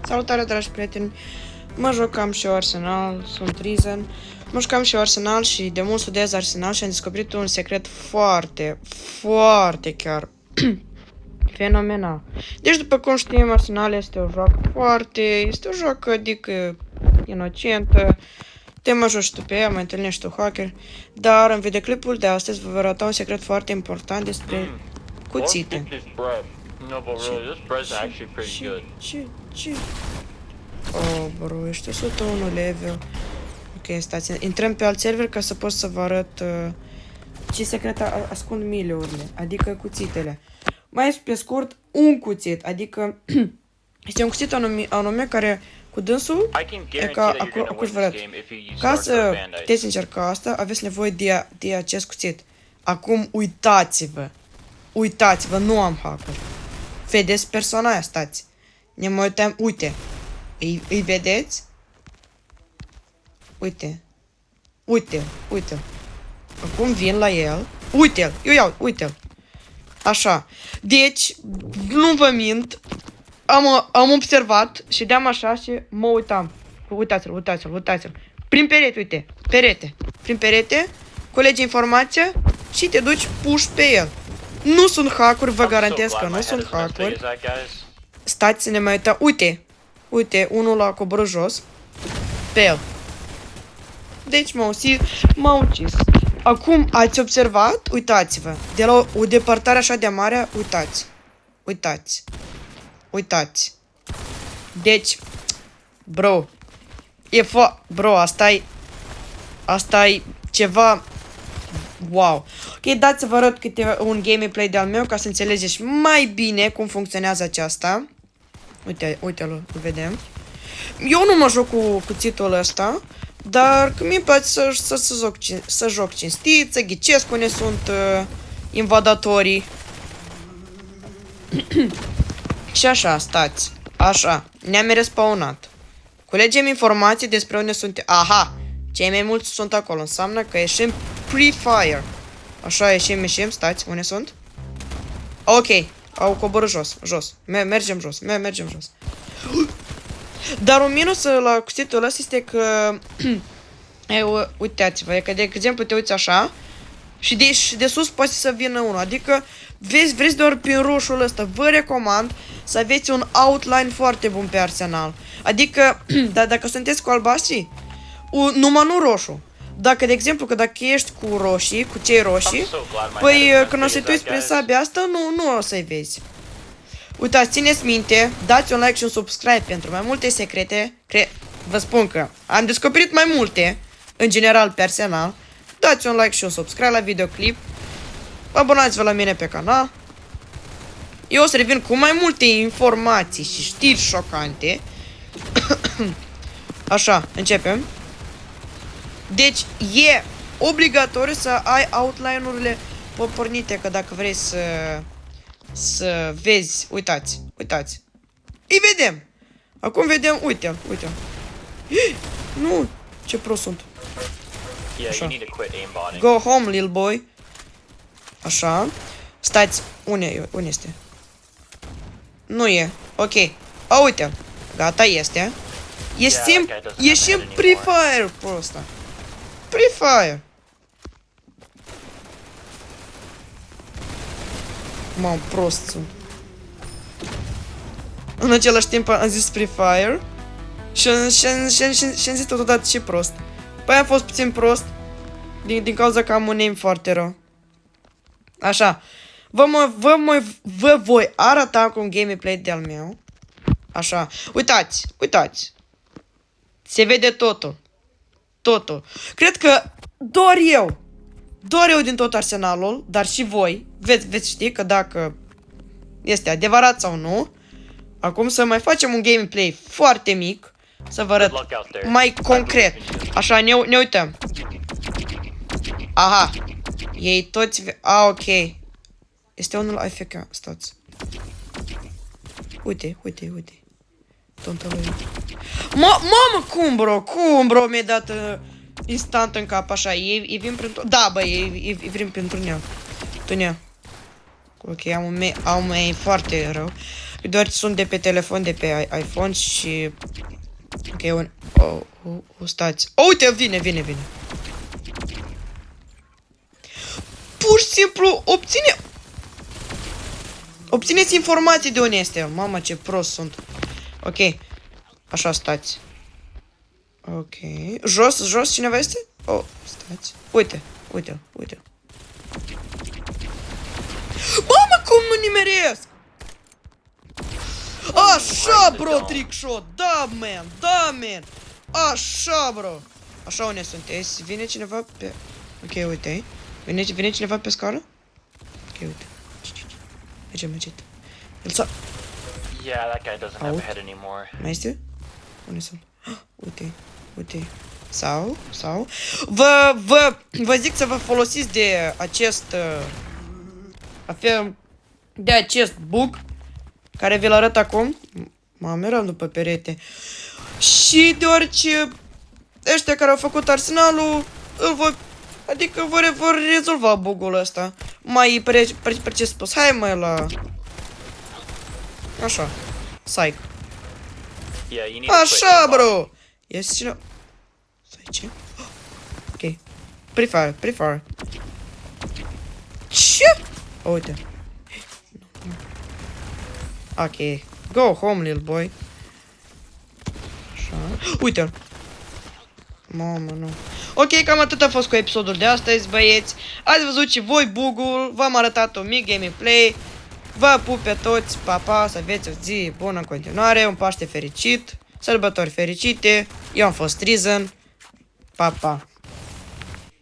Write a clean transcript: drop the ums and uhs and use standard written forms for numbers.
Salutare, dragi prieteni! Mă jucam și eu Arsenal, sunt Reason. Mă jucam și eu Arsenal și de mult studiez Arsenal și am descoperit un secret foarte chiar fenomenal. Deci, după cum știm, Arsenal este o joacă, adică inocentă. Te mă joci tu pe ea, mai întâlnești tu hacker. Dar în videoclipul de astăzi vă voi arăta un secret foarte important despre cuțite. No, but really, this bread's actually pretty good. Ce? Oh, bro, ești 101 level. Ok, stați, intrăm pe alt server ca să pot să vă arăt ce secret ascund miliurile, adică cuțitele. Mai pe scurt, un cuțit, adică este un cuțit anume care cu dânsul e ca acum vă arăt. Ca să puteți încerca asta, aveți nevoie de acest cuțit. Acum uitați-vă, nu am hacker. Vedeți persoana aia, stați. Ne mai uităm, uite. Îi vedeți? Uite. Acum vin la el. Uite-l, uite-l. Așa. Deci, nu vă mint. Am observat și de-am așa și mă uitam. Uitați-l. Prin perete, uite. Prin perete, colegi informația și te duci push pe el. Nu sunt hackuri, vă garantez că nu sunt hackuri. Stați să ne mai uităm. Uite, unul a coborât jos. Pe el. Deci m-a ucis. Acum, ați observat? Uitați-vă. De la o depărtare așa de mare, uitați. Deci, bro. Bro, asta e ceva. Wow. Ok, dați să vă arăt un gameplay de-al meu ca să înțelegeți mai bine cum funcționează aceasta. Uite-l, vedem. Eu nu mă joc cu cuțitul ăsta, dar că mi-e place să joc cinstit, să ghicesc unde sunt invadatorii. Și așa, stați. Așa, ne-am respawnat. Culegem informații despre unde sunt. Aha, cei mai mulți sunt acolo, înseamnă că ieșim pre-fire. Așa, ieșim, stați, unde sunt? Ok, au coborât jos. Mergem jos. Dar un minus la cuțitul ăsta este că uitați-vă, că de exemplu te uiți așa și de sus poate să vină unul, adică vreți doar prin roșul ăsta, vă recomand să aveți un outline foarte bun pe Arsenal. Adică, dacă sunteți cu albaștri, numai nu roșu. Dacă, de exemplu, dacă ești cu roșii, cu cei roșii, păi când o să te uiți prin sabia asta, nu o să-i vezi. Uitați, țineți minte, dați un like și un subscribe pentru mai multe secrete. Vă spun că am descoperit mai multe, în general pe Arsenal. Dați un like și un subscribe la videoclip. Abonați-vă la mine pe canal. Eu o să revin cu mai multe informații și știri șocante. Așa, începem. Deci, e obligatoriu să ai outline-urile pornite, că dacă vrei să vezi, uitați. Îi vedem. Acum vedem, uite-l. Nu, ce prost sunt. Așa. Go home, little boy. Așa. Stați, unde este? Nu e, ok. Uite-l. Gata, este. Ieșim pre-fire pe ăsta. Pre-fire. Mamă, prost sunt. În același timp am zis pre-fire și am zis totodată și prost. Păi am fost puțin prost din cauza că am un name foarte rău. Așa. Vă voi arăta cu un gameplay de-al meu. Așa. Uitați. Se vede totul. Cred că doar eu din tot Arsenalul, dar și voi veți ști că dacă este adevărat sau nu. Acum să mai facem un gameplay foarte mic, să vă arăt mai concret. Așa, ne uităm. Aha. Ei toți... ok. Este unul AFK, stați. Uite. Mamă, cum bro, mi-a dat instant în cap, așa, ei vin pentru... Da, bă, ei vin pentru tunea. Ok, am un main foarte rău. Doar sunt de pe telefon, de pe iPhone și... Ok, stați. Oh, uite, vine. Pur și simplu obțineți informații de unde este. Mamă, ce prost sunt. Ok. Așa, stați. Ok. Jos, cineva este? Oh, stați. Uite. Mamă, cum nu nimeresc! Așa, bro, trick shot. Da, man. Așa, bro. Așa, unde sunteți? Vine cineva pe... Ok, uite. Vine cineva pe scară? Ok, uite. Mergem. El s-a... Yeah, that guy doesn't have a head anymore. Mai este? Unde sunt? Uite. Sau? Vă zic să vă folosiți de acest... de acest bug care vi-l arăt acum. Mamă, eram după perete. Și deoarece ăștia care au făcut arsenalul adică vor rezolva bugul ăsta. Mai precis spus. Hai mai la... Așa. Psych. Yeah, you need to quit Așa, aimbot. bro! Este cine... Stai, ce? Ok. Prefire. Ce? Oh, uite. Ok. Go home, little boy. Așa. Uite-l. Mamă, nu. Ok, cam atât a fost cu episodul de astăzi, băieți. Ați văzut și voi bugul. V-am arătat un mic gameplay. Vă pup pe toți. Pa, să aveți o zi bună în continuare. Un Paște fericit. Sărbători fericite. Eu am fost Reason. Pa.